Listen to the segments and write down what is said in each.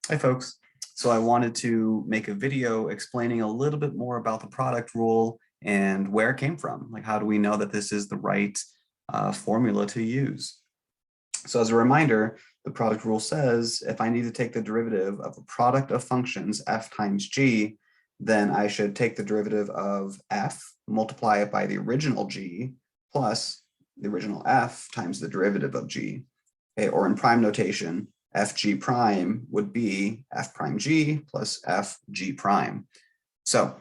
Hi folks. So I wanted to make a video explaining a little bit more about the product rule and where it came from. Like, how do we know that this is the right formula to use? So as a reminder, the product rule says if I need to take the derivative of a product of functions f times g, then I should take the derivative of f, multiply it by the original g, plus the original f times the derivative of g. Okay, or in prime notation, fg prime would be f prime g plus fg prime. So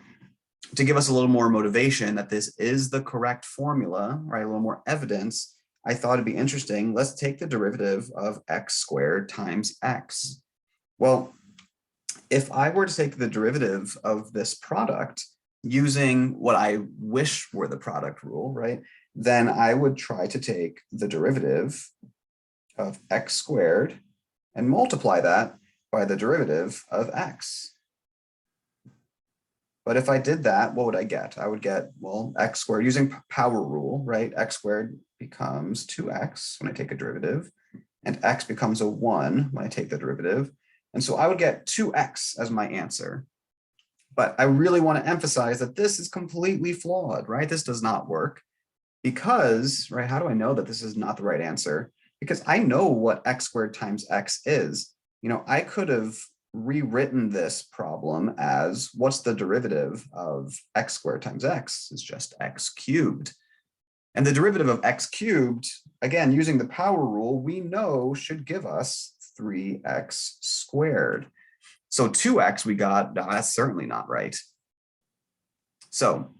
to give us a little more motivation that this is the correct formula, right, a little more evidence, I thought it'd be interesting. Let's take the derivative of x squared times x. Well, if I were to take the derivative of this product using what I wish were the product rule, right, then I would try to take the derivative of x squared and multiply that by the derivative of x. But if I did that, what would I get? I would get, well, x squared using power rule, right? X squared becomes 2x when I take a derivative, and x becomes a 1 when I take the derivative. And so I would get 2x as my answer. But I really want to emphasize that this is completely flawed, right? This does not work because, right, how do I know that this is not the right answer? Because I know what x squared times x is. You know, I could have rewritten this problem as what's the derivative of x squared times x is just x cubed. And the derivative of x cubed, again, using the power rule, we know should give us 3x squared. So 2x we got, no, that's certainly not right. So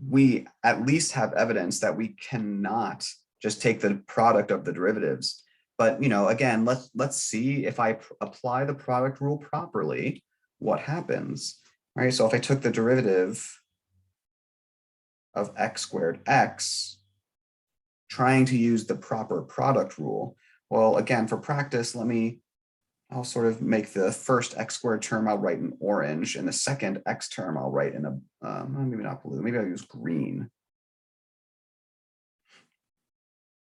we at least have evidence that we cannot just take the product of the derivatives. But, you know, again, let's see if I apply the product rule properly, what happens, right? So if I took the derivative of x squared x, trying to use the proper product rule, well, again, for practice, I'll sort of make the first x squared term I'll write in orange, and the second x term I'll write in a, maybe not blue, maybe I'll use green.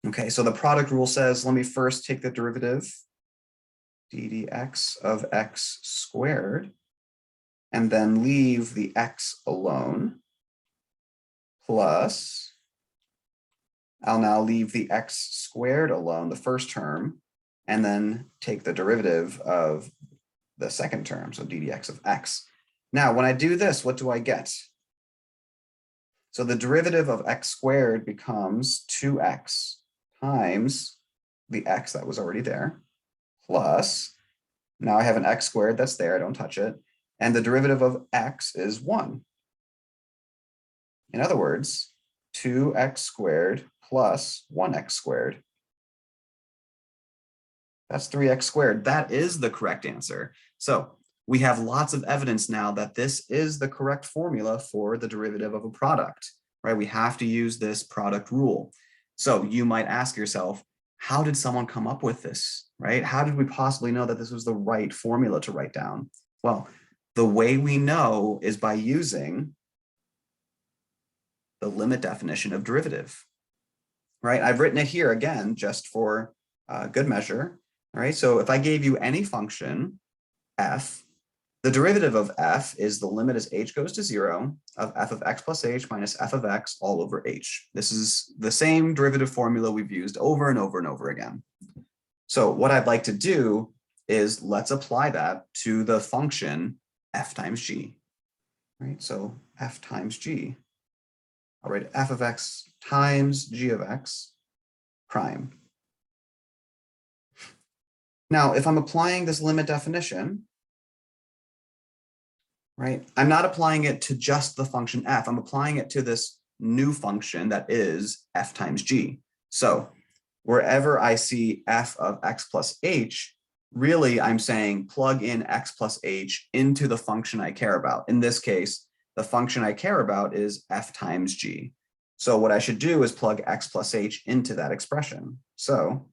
Okay, so the product rule says, let me first take the derivative ddx of x squared, and then leave the x alone, plus, I'll now leave the x squared alone, the first term, and then take the derivative of the second term, so ddx of x. Now, when I do this, what do I get? So the derivative of x squared becomes 2x times the x that was already there, plus, now I have an x squared that's there, I don't touch it, and the derivative of x is 1. In other words, 2x squared plus 1x squared. That's 3x squared. That is the correct answer. So we have lots of evidence now that this is the correct formula for the derivative of a product, right? We have to use this product rule. So you might ask yourself, how did someone come up with this, right? How did we possibly know that this was the right formula to write down? Well, the way we know is by using the limit definition of derivative, right? I've written it here again, just for good measure, right? So if I gave you any function, f, the derivative of f is the limit as h goes to 0 of f of x plus h minus f of x all over h. This is the same derivative formula we've used over and over and over again. So what I'd like to do is let's apply that to the function f times g, right? So f times g. I'll write f of x times g of x prime. Now, if I'm applying this limit definition, right, I'm not applying it to just the function f. I'm applying it to this new function that is f times g. So wherever I see f of x plus h, really I'm saying plug in x plus h into the function I care about. In this case, the function I care about is f times g. So what I should do is plug x plus h into that expression. So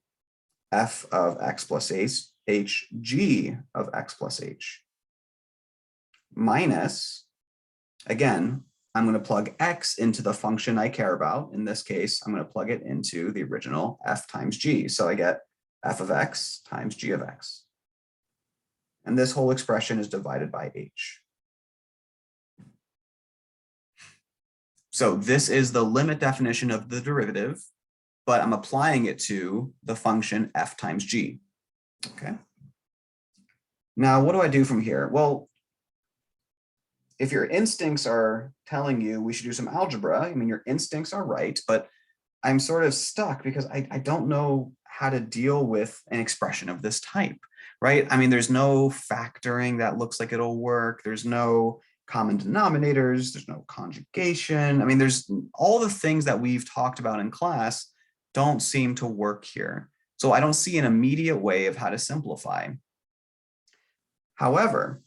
f of x plus h, g of x plus h, minus, again, I'm going to plug x into the function I care about. In this case, I'm going to plug it into the original f times g. So I get f of x times g of x. And this whole expression is divided by h. So this is the limit definition of the derivative, but I'm applying it to the function f times g. Okay. Now, what do I do from here? Well, if your instincts are telling you we should do some algebra, I mean, your instincts are right, but I'm sort of stuck because I don't know how to deal with an expression of this type, right? I mean, there's no factoring that looks like it'll work. There's no common denominators. There's no conjugation. I mean, there's all the things that we've talked about in class don't seem to work here. So I don't see an immediate way of how to simplify. However,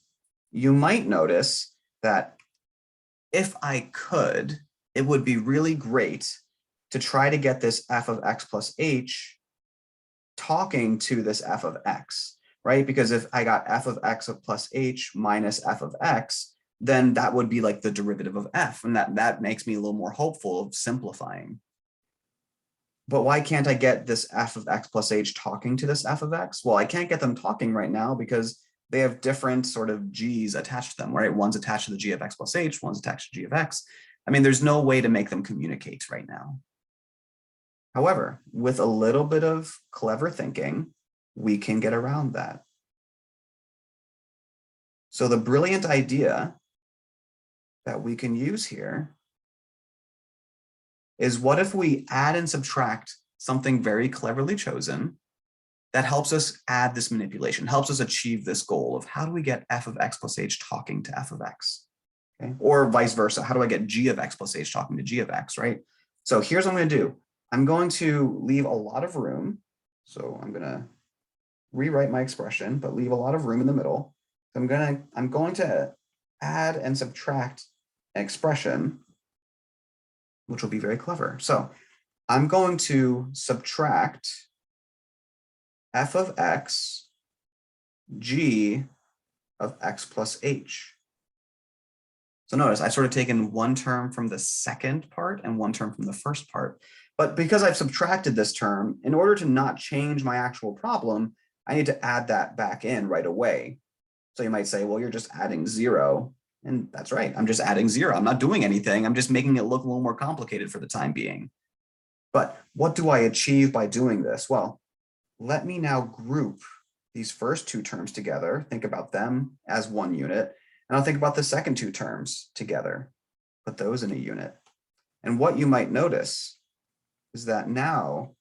you might notice that if I could, it would be really great to try to get this f of x plus h talking to this f of x, right? Because if I got f of x plus h minus f of x, then that would be like the derivative of f, and that makes me a little more hopeful of simplifying. But why can't I get this f of x plus h talking to this f of x? Well, I can't get them talking right now because they have different sort of g's attached to them, right? One's attached to the g of x plus h, one's attached to g of x. I mean, there's no way to make them communicate right now. However, with a little bit of clever thinking, we can get around that. So the brilliant idea that we can use here is, what if we add and subtract something very cleverly chosen that helps us add this manipulation, helps us achieve this goal of how do we get f of x plus h talking to f of x, okay? Or vice versa, how do I get g of x plus h talking to g of x, right? So here's what I'm going to do. I'm going to leave a lot of room. So I'm going to rewrite my expression, but leave a lot of room in the middle. So I'm going to add and subtract an expression, which will be very clever. So I'm going to subtract f of x, g of x plus h. So notice I sort of taken one term from the second part and one term from the first part. But because I've subtracted this term, in order to not change my actual problem, I need to add that back in right away. So you might say, well, you're just adding 0. And that's right. I'm just adding 0. I'm not doing anything. I'm just making it look a little more complicated for the time being. But what do I achieve by doing this? Well, let me now group these first two terms together, think about them as one unit, and I'll think about the second two terms together, put those in a unit. And what you might notice is that now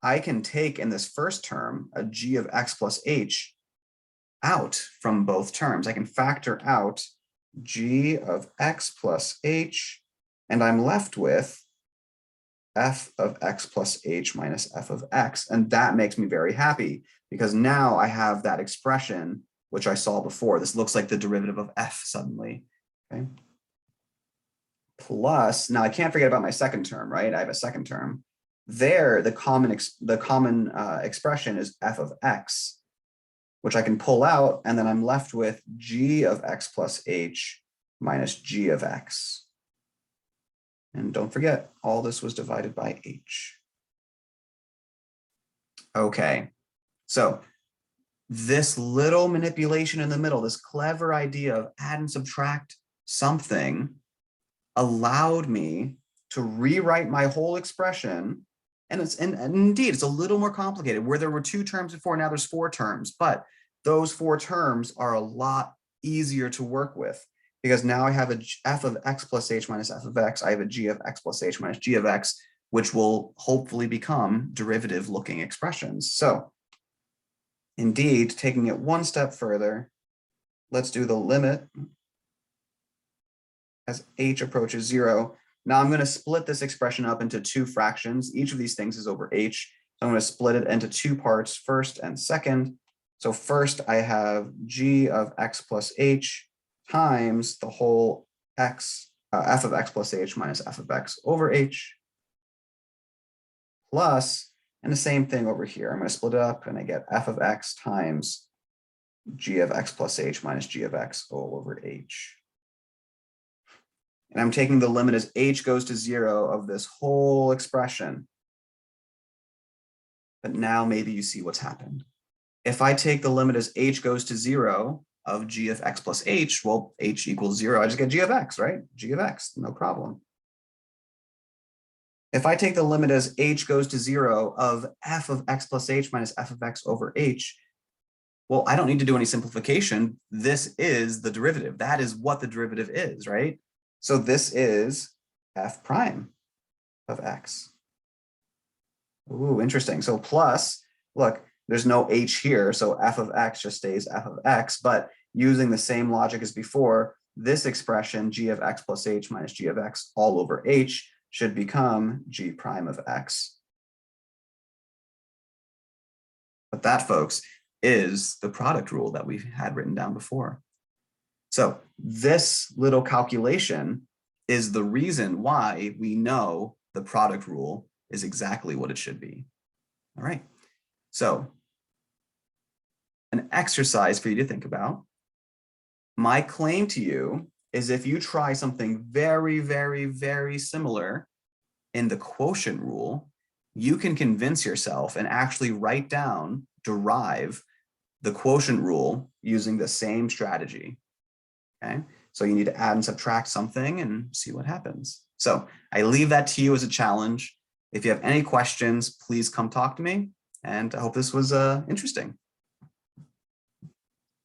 I can take in this first term a g of x plus h out from both terms. I can factor out g of x plus h, and I'm left with f of x plus h minus f of x. And that makes me very happy because now I have that expression which I saw before. This looks like the derivative of f suddenly, okay? Plus, now I can't forget about my second term, right? I have a second term. There, the common expression is f of x, which I can pull out, and then I'm left with g of x plus h minus g of x. And don't forget, all this was divided by h. Okay, so this little manipulation in the middle, this clever idea of add and subtract something, allowed me to rewrite my whole expression. And indeed, it's a little more complicated. Where there were 2 terms before, now there's 4 terms, but those 4 terms are a lot easier to work with because now I have a f of x plus h minus f of x. I have a g of x plus h minus g of x, which will hopefully become derivative looking expressions. So indeed, taking it one step further, let's do the limit as h approaches 0. Now I'm going to split this expression up into 2 fractions. Each of these things is over h. So I'm going to split it into 2 parts, first and second. So first I have g of x plus h times the whole x, f of x plus h minus f of x over h, plus, and the same thing over here. I'm going to split it up and I get f of x times g of x plus h minus g of x all over h. And I'm taking the limit as h goes to 0 of this whole expression. But now maybe you see what's happened. If I take the limit as h goes to 0 of g of x plus h, well, h equals 0. I just get g of x, right? G of x, no problem. If I take the limit as h goes to 0 of f of x plus h minus f of x over h, well, I don't need to do any simplification. This is the derivative. That is what the derivative is, right? So this is f prime of x. Ooh, interesting. So plus, look, there's no h here, so f of x just stays f of x, but using the same logic as before, this expression, g of x plus h minus g of x all over h, should become g prime of x. But that, folks, is the product rule that we had written down before. So this little calculation is the reason why we know the product rule is exactly what it should be. All right. So an exercise for you to think about. My claim to you is if you try something very, very, very similar in the quotient rule, you can convince yourself and actually write down, derive the quotient rule using the same strategy. Okay, so you need to add and subtract something and see what happens. So I leave that to you as a challenge. If you have any questions, please come talk to me. And I hope this was interesting.